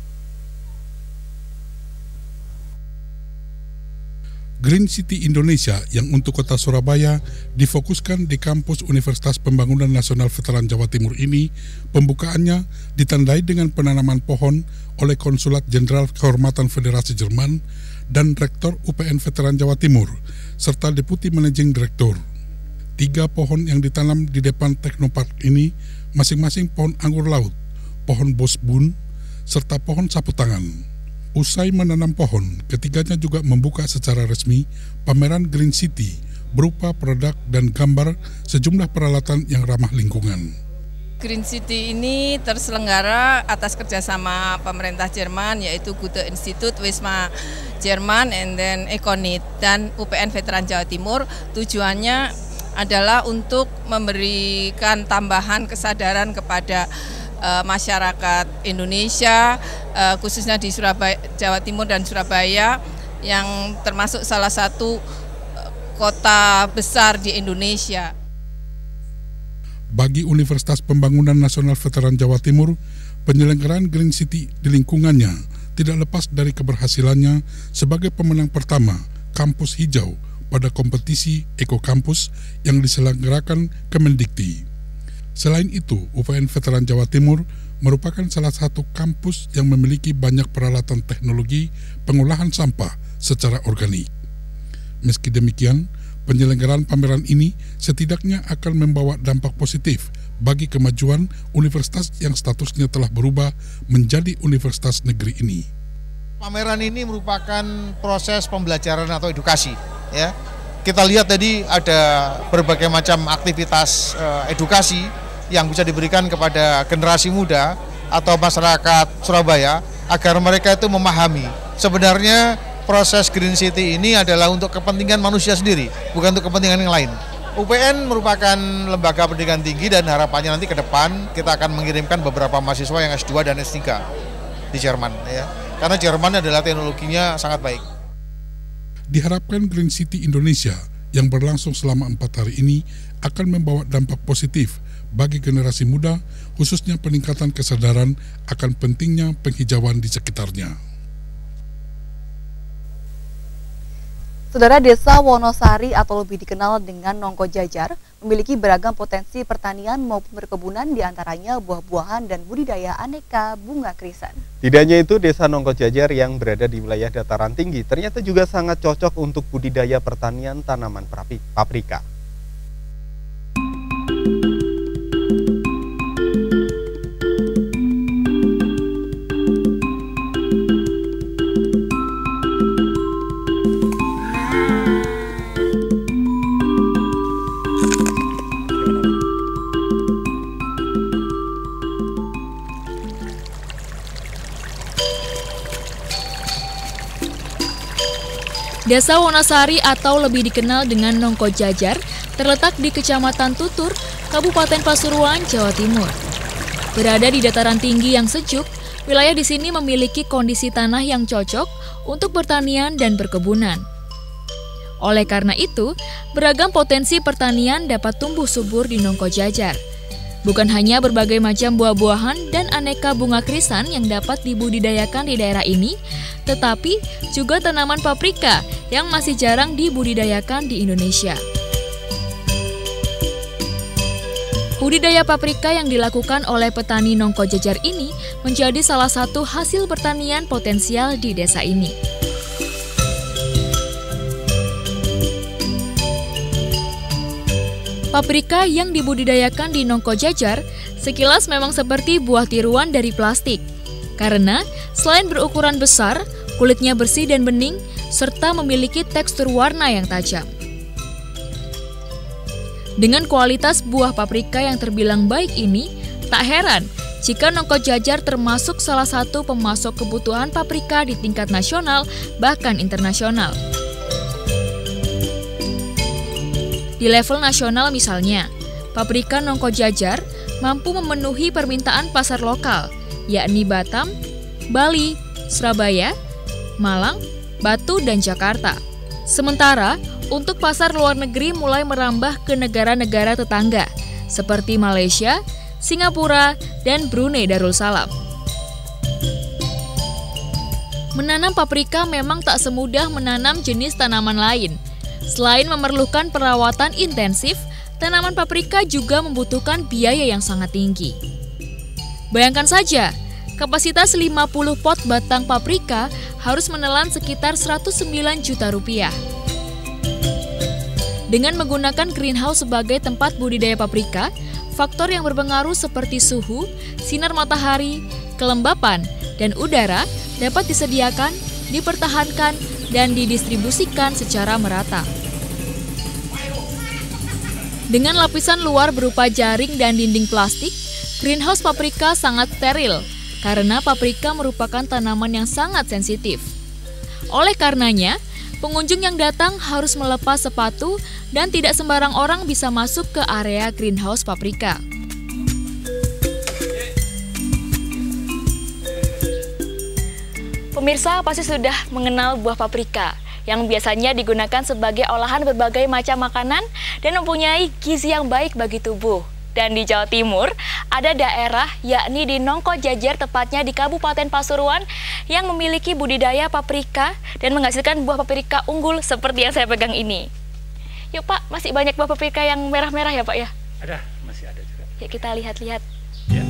Green City Indonesia yang untuk kota Surabaya difokuskan di kampus Universitas Pembangunan Nasional Veteran Jawa Timur ini, pembukaannya ditandai dengan penanaman pohon oleh Konsulat Jenderal Kehormatan Federasi Jerman dan Rektor UPN Veteran Jawa Timur, serta Deputi Managing Direktur. 3 pohon yang ditanam di depan Teknopark ini masing-masing pohon anggur laut, pohon bosbun, serta pohon sapu tangan. Usai menanam pohon, ketiganya juga membuka secara resmi pameran Green City berupa produk dan gambar sejumlah peralatan yang ramah lingkungan. Green City ini terselenggara atas kerjasama pemerintah Jerman, yaitu Goethe Institut, Wisma Jerman, and then Econit, dan UPN Veteran Jawa Timur. Tujuannya adalah untuk memberikan tambahan kesadaran kepada masyarakat Indonesia, khususnya di Surabaya, Jawa Timur dan Surabaya, yang termasuk salah satu kota besar di Indonesia. Bagi Universitas Pembangunan Nasional Veteran Jawa Timur, penyelenggaraan Green City di lingkungannya tidak lepas dari keberhasilannya sebagai pemenang pertama kampus hijau pada kompetisi Eko Kampus yang diselenggarakan Kemendikti. Selain itu, UPN Veteran Jawa Timur merupakan salah satu kampus yang memiliki banyak peralatan teknologi pengolahan sampah secara organik. Meski demikian, penyelenggaraan pameran ini setidaknya akan membawa dampak positif bagi kemajuan universitas yang statusnya telah berubah menjadi universitas negeri ini. Pameran ini merupakan proses pembelajaran atau edukasi, ya. Kita lihat tadi ada berbagai macam aktivitas edukasi yang bisa diberikan kepada generasi muda atau masyarakat Surabaya agar mereka itu memahami sebenarnya proses Green City ini adalah untuk kepentingan manusia sendiri, bukan untuk kepentingan yang lain. UPN merupakan lembaga pendidikan tinggi dan harapannya nanti ke depan kita akan mengirimkan beberapa mahasiswa yang S2 dan S3 di Jerman, ya. Karena Jerman adalah teknologinya sangat baik. Diharapkan Green City Indonesia yang berlangsung selama 4 hari ini akan membawa dampak positif bagi generasi muda, khususnya peningkatan kesadaran akan pentingnya penghijauan di sekitarnya. Saudara, Desa Wonosari atau lebih dikenal dengan Nongko Jajar memiliki beragam potensi pertanian maupun perkebunan, diantaranya buah-buahan dan budidaya aneka bunga krisan. Tidak hanya itu, Desa Nongko Jajar yang berada di wilayah dataran tinggi ternyata juga sangat cocok untuk budidaya pertanian tanaman paprika. Desa Wonosari atau lebih dikenal dengan Nongko Jajar terletak di Kecamatan Tutur, Kabupaten Pasuruan, Jawa Timur. Berada di dataran tinggi yang sejuk, wilayah di sini memiliki kondisi tanah yang cocok untuk pertanian dan perkebunan. Oleh karena itu, beragam potensi pertanian dapat tumbuh subur di Nongko Jajar. Bukan hanya berbagai macam buah-buahan dan aneka bunga krisan yang dapat dibudidayakan di daerah ini, tetapi juga tanaman paprika yang masih jarang dibudidayakan di Indonesia. Budidaya paprika yang dilakukan oleh petani Nongko Jajar ini menjadi salah satu hasil pertanian potensial di desa ini. Paprika yang dibudidayakan di Nongko Jajar sekilas memang seperti buah tiruan dari plastik, karena selain berukuran besar, kulitnya bersih dan bening, serta memiliki tekstur warna yang tajam. Dengan kualitas buah paprika yang terbilang baik ini, tak heran jika Nongko Jajar termasuk salah satu pemasok kebutuhan paprika di tingkat nasional bahkan internasional. Di level nasional misalnya, paprika Nongko Jajar mampu memenuhi permintaan pasar lokal, yakni Batam, Bali, Surabaya, Malang, Batu, dan Jakarta. Sementara, untuk pasar luar negeri mulai merambah ke negara-negara tetangga, seperti Malaysia, Singapura, dan Brunei Darussalam. Menanam paprika memang tak semudah menanam jenis tanaman lain. Selain memerlukan perawatan intensif, tanaman paprika juga membutuhkan biaya yang sangat tinggi. Bayangkan saja, kapasitas 50 pot batang paprika harus menelan sekitar 109 juta rupiah. Dengan menggunakan greenhouse sebagai tempat budidaya paprika, faktor yang berpengaruh seperti suhu, sinar matahari, kelembapan, dan udara dapat disediakan, dipertahankan, dan didistribusikan secara merata. Dengan lapisan luar berupa jaring dan dinding plastik, greenhouse paprika sangat steril karena paprika merupakan tanaman yang sangat sensitif. Oleh karenanya, pengunjung yang datang harus melepas sepatu dan tidak sembarang orang bisa masuk ke area greenhouse paprika. Pemirsa pasti sudah mengenal buah paprika yang biasanya digunakan sebagai olahan berbagai macam makanan dan mempunyai gizi yang baik bagi tubuh. Dan di Jawa Timur ada daerah yakni di Nongko Jajar, tepatnya di Kabupaten Pasuruan, yang memiliki budidaya paprika dan menghasilkan buah paprika unggul seperti yang saya pegang ini. Yuk Pak, masih banyak buah paprika yang merah-merah ya Pak ya? Ada, masih ada juga. Ya kita lihat-lihat. Ya.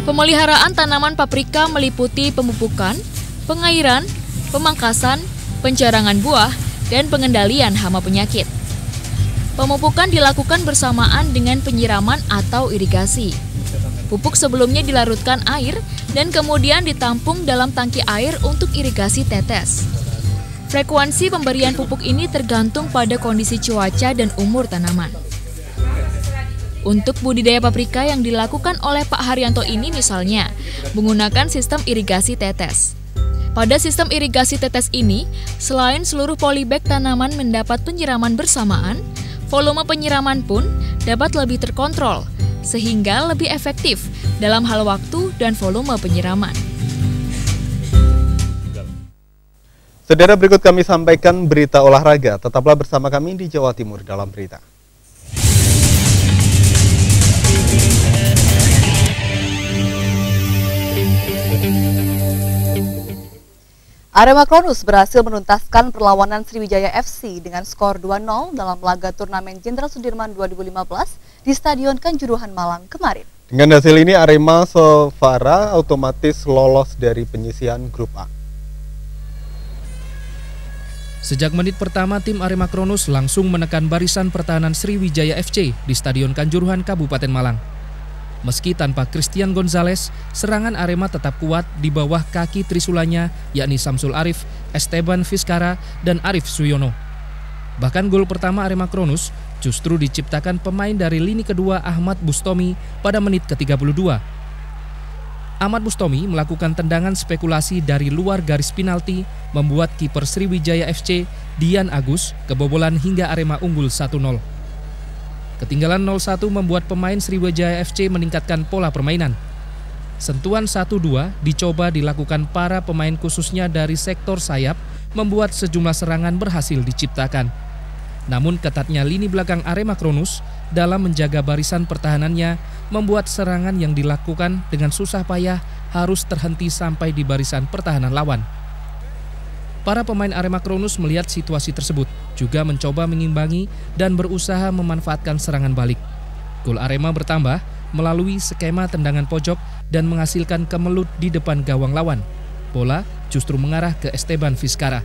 Pemeliharaan tanaman paprika meliputi pemupukan, pengairan, pemangkasan, pencarangan buah, dan pengendalian hama penyakit. Pemupukan dilakukan bersamaan dengan penyiraman atau irigasi. Pupuk sebelumnya dilarutkan air dan kemudian ditampung dalam tangki air untuk irigasi tetes. Frekuensi pemberian pupuk ini tergantung pada kondisi cuaca dan umur tanaman. Untuk budidaya paprika yang dilakukan oleh Pak Haryanto ini misalnya, menggunakan sistem irigasi tetes. Pada sistem irigasi tetes ini, selain seluruh polybag tanaman mendapat penyiraman bersamaan, volume penyiraman pun dapat lebih terkontrol, sehingga lebih efektif dalam hal waktu dan volume penyiraman. Saudara, berikut kami sampaikan berita olahraga. Tetaplah bersama kami di Jawa Timur dalam berita. Arema Kronus berhasil menuntaskan perlawanan Sriwijaya FC dengan skor 2-0 dalam laga turnamen Jenderal Sudirman 2015 di Stadion Kanjuruhan Malang kemarin. Dengan hasil ini, Arema Sevara otomatis lolos dari penyisihan grup A. Sejak menit pertama, tim Arema Kronus langsung menekan barisan pertahanan Sriwijaya FC di Stadion Kanjuruhan, Kabupaten Malang. Meski tanpa Christian Gonzalez, serangan Arema tetap kuat di bawah kaki trisulanya, yakni Samsul Arif, Esteban Vizcara, dan Arif Suyono. Bahkan gol pertama Arema Kronus justru diciptakan pemain dari lini kedua Ahmad Bustomi pada menit ke-32. Ahmad Bustomi melakukan tendangan spekulasi dari luar garis penalti, membuat kiper Sriwijaya FC, Dian Agus, kebobolan hingga Arema unggul 1-0. Ketinggalan 0-1 membuat pemain Sriwijaya FC meningkatkan pola permainan. Sentuhan 1-2 dicoba dilakukan para pemain khususnya dari sektor sayap, membuat sejumlah serangan berhasil diciptakan. Namun ketatnya lini belakang Arema Kronus dalam menjaga barisan pertahanannya membuat serangan yang dilakukan dengan susah payah harus terhenti sampai di barisan pertahanan lawan. Para pemain Arema Kronus melihat situasi tersebut, juga mencoba mengimbangi dan berusaha memanfaatkan serangan balik. Gol Arema bertambah melalui skema tendangan pojok dan menghasilkan kemelut di depan gawang lawan. Bola justru mengarah ke Esteban Vizcara.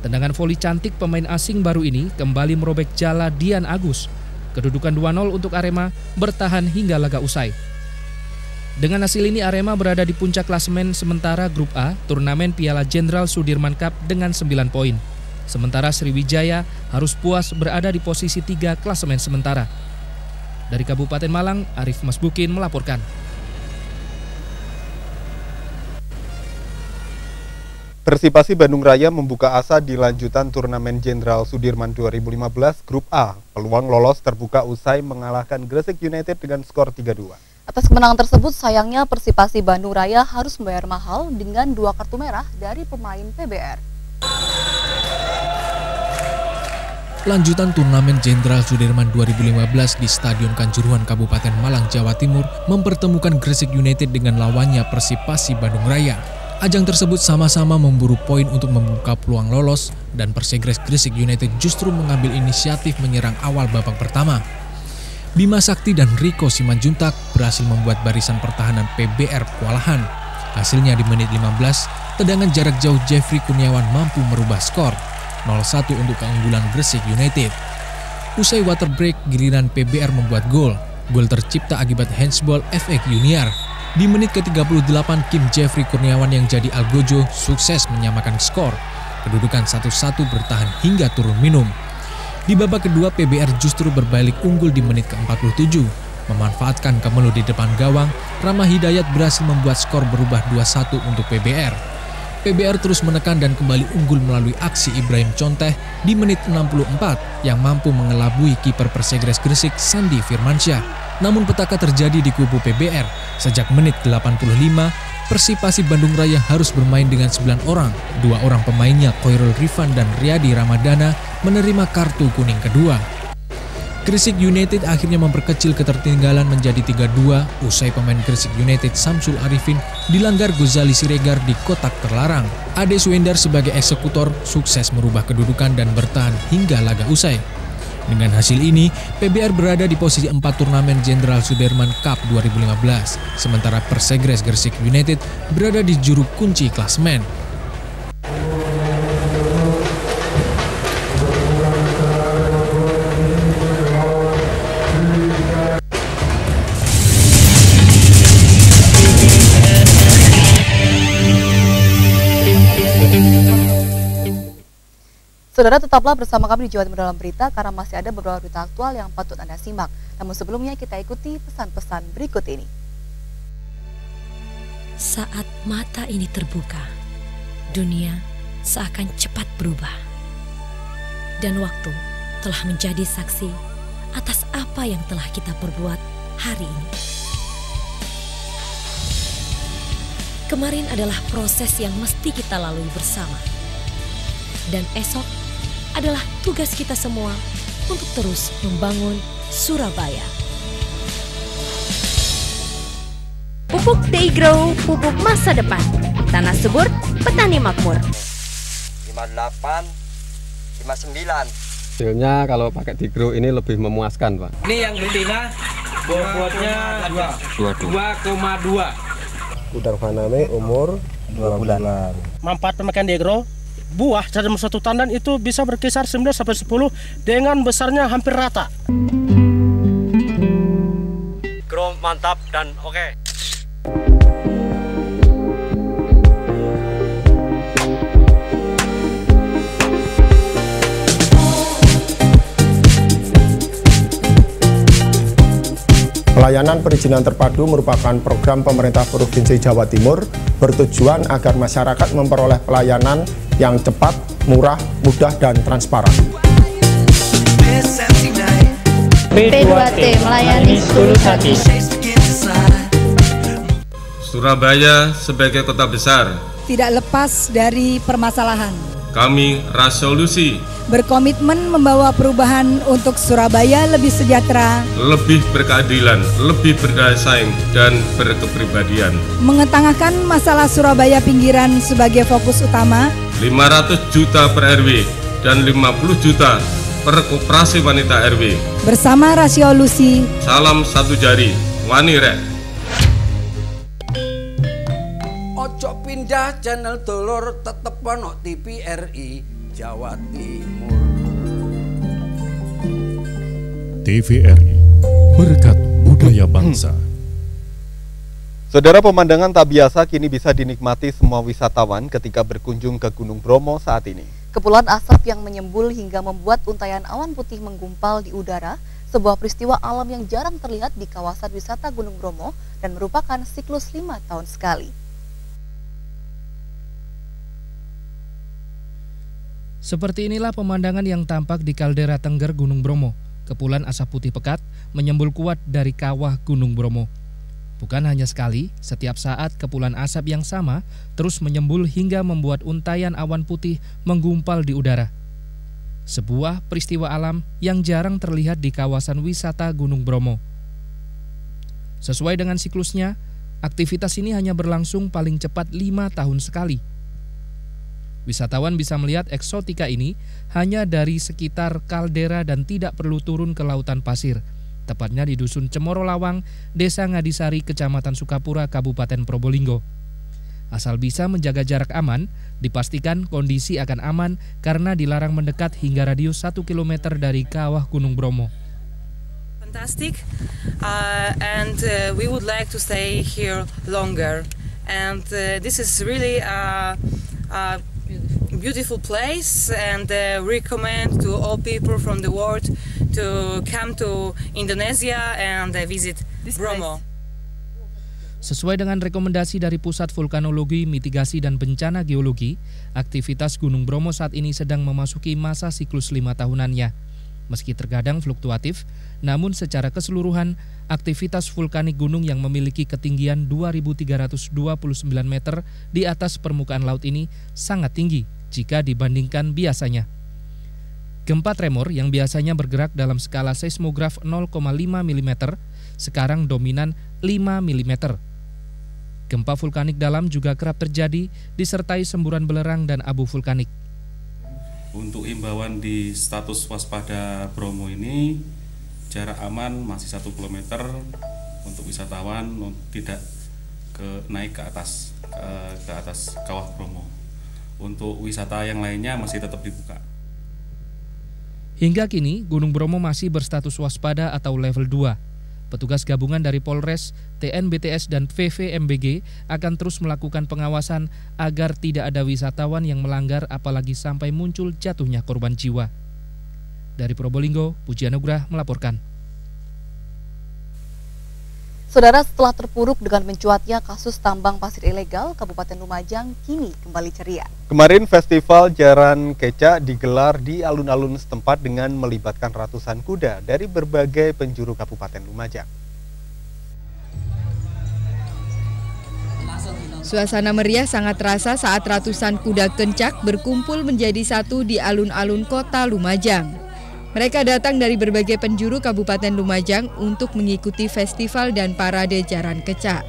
Tendangan voli cantik pemain asing baru ini kembali merobek jala Dian Agus. Kedudukan 2-0 untuk Arema bertahan hingga laga usai. Dengan hasil ini Arema berada di puncak klasemen sementara grup A turnamen Piala Jenderal Sudirman Cup dengan 9 poin. Sementara Sriwijaya harus puas berada di posisi 3 klasemen sementara. Dari Kabupaten Malang, Arif Masbukin melaporkan. Persipasi Bandung Raya membuka asa di lanjutan turnamen Jenderal Sudirman 2015 Grup A. Peluang lolos terbuka usai mengalahkan Gresik United dengan skor 3-2. Atas kemenangan tersebut, sayangnya Persipasi Bandung Raya harus membayar mahal dengan 2 kartu merah dari pemain PBR. Lanjutan turnamen Jenderal Sudirman 2015 di Stadion Kanjuruhan Kabupaten Malang, Jawa Timur mempertemukan Gresik United dengan lawannya Persipasi Bandung Raya. Ajang tersebut sama-sama memburu poin untuk membuka peluang lolos dan Persegres Gresik United justru mengambil inisiatif menyerang awal babak pertama. Bima Sakti dan Riko Simanjuntak berhasil membuat barisan pertahanan PBR kewalahan. Hasilnya di menit 15, tendangan jarak jauh Jeffrey Kurniawan mampu merubah skor 0-1 untuk keunggulan Gresik United. Usai water break, giliran PBR membuat gol. Gol tercipta akibat handsball FX Junior. Di menit ke-38, Kim Jeffrey Kurniawan yang jadi algojo sukses menyamakan skor. Kedudukan 1-1 bertahan hingga turun minum. Di babak kedua, PBR justru berbalik unggul di menit ke-47. Memanfaatkan kemelut di depan gawang, Rama Hidayat berhasil membuat skor berubah 2-1 untuk PBR. PBR terus menekan dan kembali unggul melalui aksi Ibrahim Conteh di menit 64 yang mampu mengelabui kiper Persegres Gresik Sandi Firmansyah. Namun petaka terjadi di kubu PBR. Sejak menit ke-85, Persipasi Bandung Raya harus bermain dengan 9 orang. 2 orang pemainnya Koirul Rifan dan Riyadi Ramadana menerima kartu kuning kedua. Gresik United akhirnya memperkecil ketertinggalan menjadi 3-2 usai pemain Gresik United Samsul Arifin dilanggar Gozali Siregar di kotak terlarang. Ade Suendar sebagai eksekutor sukses merubah kedudukan dan bertahan hingga laga usai. Dengan hasil ini, PBR berada di posisi 4 turnamen Jenderal Sudirman Cup 2015, sementara Persegres Gresik United berada di juru kunci klasemen. Saudara, tetaplah bersama kami di Jawa Timur dalam berita karena masih ada beberapa berita aktual yang patut Anda simak. Namun sebelumnya kita ikuti pesan-pesan berikut ini. Saat mata ini terbuka, dunia seakan cepat berubah. Dan waktu telah menjadi saksi atas apa yang telah kita perbuat hari ini. Kemarin adalah proses yang mesti kita lalui bersama. Dan esok adalah tugas kita semua untuk terus membangun Surabaya. Pupuk DI Grow, pupuk masa depan. Tanah subur, petani makmur. 58, 59. Hasilnya kalau pakai DI Grow ini lebih memuaskan, Pak. Ini yang betina, bobotnya 2,2. Udang faname umur 2 bulan. Manfaat pemakaian DI Grow, buah dalam satu tandan itu bisa berkisar 9-10 dengan besarnya hampir rata. Grow mantap dan oke. Pelayanan perizinan terpadu merupakan program pemerintah Provinsi Jawa Timur bertujuan agar masyarakat memperoleh pelayanan yang cepat, murah, mudah, dan transparan. P2T melayani seluruh hati. Surabaya sebagai kota besar tidak lepas dari permasalahan. Kami Rasolusi berkomitmen membawa perubahan untuk Surabaya lebih sejahtera, lebih berkeadilan, lebih berdaya saing, dan berkepribadian. Mengetengahkan masalah Surabaya pinggiran sebagai fokus utama. 500 juta per RW dan 50 juta per koperasi wanita RW. Bersama Rasolusi. Salam satu jari, wani rek. Ojo pindah channel Dolor, tetep ono TVRI Jawa Timur. TVRI, berkat budaya bangsa. Saudara, pemandangan tak biasa kini bisa dinikmati semua wisatawan ketika berkunjung ke Gunung Bromo saat ini. Kepulan asap yang menyembul hingga membuat untayan awan putih menggumpal di udara, sebuah peristiwa alam yang jarang terlihat di kawasan wisata Gunung Bromo dan merupakan siklus 5 tahun sekali. Seperti inilah pemandangan yang tampak di kaldera Tengger Gunung Bromo. Kepulan asap putih pekat menyembul kuat dari kawah Gunung Bromo. Bukan hanya sekali, setiap saat kepulan asap yang sama terus menyembul hingga membuat untayan awan putih menggumpal di udara. Sebuah peristiwa alam yang jarang terlihat di kawasan wisata Gunung Bromo. Sesuai dengan siklusnya, aktivitas ini hanya berlangsung paling cepat 5 tahun sekali. Wisatawan bisa melihat eksotika ini hanya dari sekitar kaldera dan tidak perlu turun ke lautan pasir, tepatnya di Dusun Cemoro Lawang, Desa Ngadisari, Kecamatan Sukapura, Kabupaten Probolinggo. Asal bisa menjaga jarak aman, dipastikan kondisi akan aman karena dilarang mendekat hingga radius 1 km dari kawah Gunung Bromo. Fantastic, and we would like to stay here longer. And this is really a beautiful place, and recommend to all people from the world to come to Indonesia and visit Bromo. Sesuai dengan rekomendasi dari Pusat Vulkanologi, Mitigasi, dan Bencana Geologi, aktivitas Gunung Bromo saat ini sedang memasuki masa siklus 5 tahunannya. Meski terkadang fluktuatif, namun secara keseluruhan, aktivitas vulkanik gunung yang memiliki ketinggian 2.329 meter di atas permukaan laut ini sangat tinggi jika dibandingkan biasanya. Gempa tremor yang biasanya bergerak dalam skala seismograf 0,5 mm, sekarang dominan 5 mm. Gempa vulkanik dalam juga kerap terjadi, disertai semburan belerang dan abu vulkanik. Untuk himbauan di status waspada Bromo ini, jarak aman masih 1 km untuk wisatawan tidak naik ke atas kawah Bromo. Untuk wisata yang lainnya masih tetap dibuka. Hingga kini, Gunung Bromo masih berstatus waspada atau level 2. Petugas gabungan dari Polres, TNBTS, dan PVMBG akan terus melakukan pengawasan agar tidak ada wisatawan yang melanggar apalagi sampai muncul jatuhnya korban jiwa. Dari Probolinggo, Puji Anugrah melaporkan. Saudara, setelah terpuruk dengan mencuatnya kasus tambang pasir ilegal, Kabupaten Lumajang kini kembali ceria. Kemarin Festival Jaran Kecak digelar di alun-alun setempat dengan melibatkan ratusan kuda dari berbagai penjuru Kabupaten Lumajang. Suasana meriah sangat terasa saat ratusan kuda kencak berkumpul menjadi satu di alun-alun kota Lumajang. Mereka datang dari berbagai penjuru Kabupaten Lumajang untuk mengikuti festival dan parade Jaran Kecak.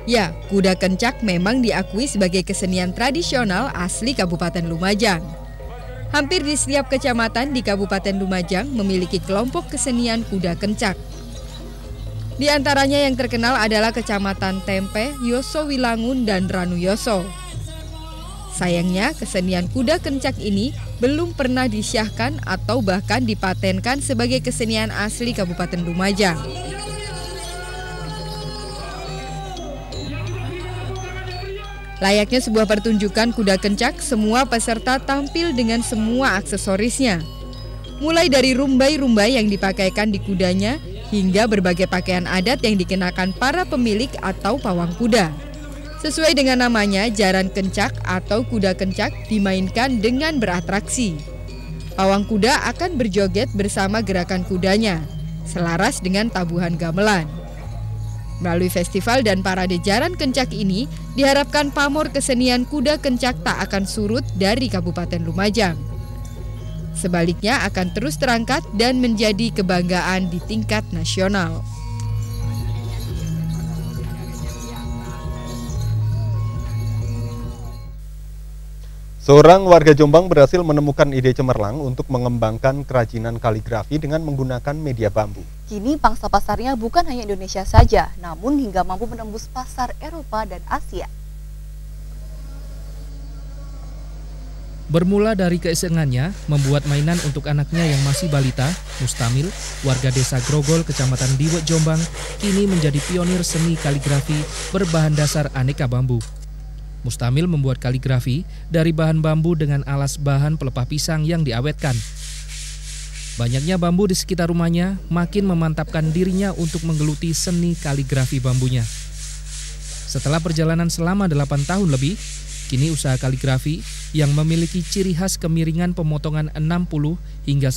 Ya, kuda kencak memang diakui sebagai kesenian tradisional asli Kabupaten Lumajang. Hampir di setiap kecamatan di Kabupaten Lumajang memiliki kelompok kesenian kuda kencak. Di antaranya yang terkenal adalah Kecamatan Tempe, Yoso Wilangun, dan Ranu Yoso. Sayangnya, kesenian kuda kencak ini belum pernah disyahkan atau bahkan dipatenkan sebagai kesenian asli Kabupaten Lumajang. Layaknya sebuah pertunjukan kuda kencak, semua peserta tampil dengan semua aksesorisnya. Mulai dari rumbai-rumbai yang dipakaikan di kudanya, hingga berbagai pakaian adat yang dikenakan para pemilik atau pawang kuda. Sesuai dengan namanya, jaran kencak atau kuda kencak dimainkan dengan beratraksi. Pawang kuda akan berjoget bersama gerakan kudanya, selaras dengan tabuhan gamelan. Melalui festival dan parade jaran kencak ini, diharapkan pamor kesenian kuda kencak tak akan surut dari Kabupaten Lumajang. Sebaliknya akan terus terangkat dan menjadi kebanggaan di tingkat nasional. Seorang warga Jombang berhasil menemukan ide cemerlang untuk mengembangkan kerajinan kaligrafi dengan menggunakan media bambu. Kini pangsa pasarnya bukan hanya Indonesia saja, namun hingga mampu menembus pasar Eropa dan Asia. Bermula dari keisengannya membuat mainan untuk anaknya yang masih balita, Mustamil, warga desa Grogol, Kecamatan Diwek, Jombang, kini menjadi pionir seni kaligrafi berbahan dasar aneka bambu. Mustamil membuat kaligrafi dari bahan bambu dengan alas bahan pelepah pisang yang diawetkan. Banyaknya bambu di sekitar rumahnya makin memantapkan dirinya untuk menggeluti seni kaligrafi bambunya. Setelah perjalanan selama 8 tahun lebih, kini usaha kaligrafi yang memiliki ciri khas kemiringan pemotongan 60 hingga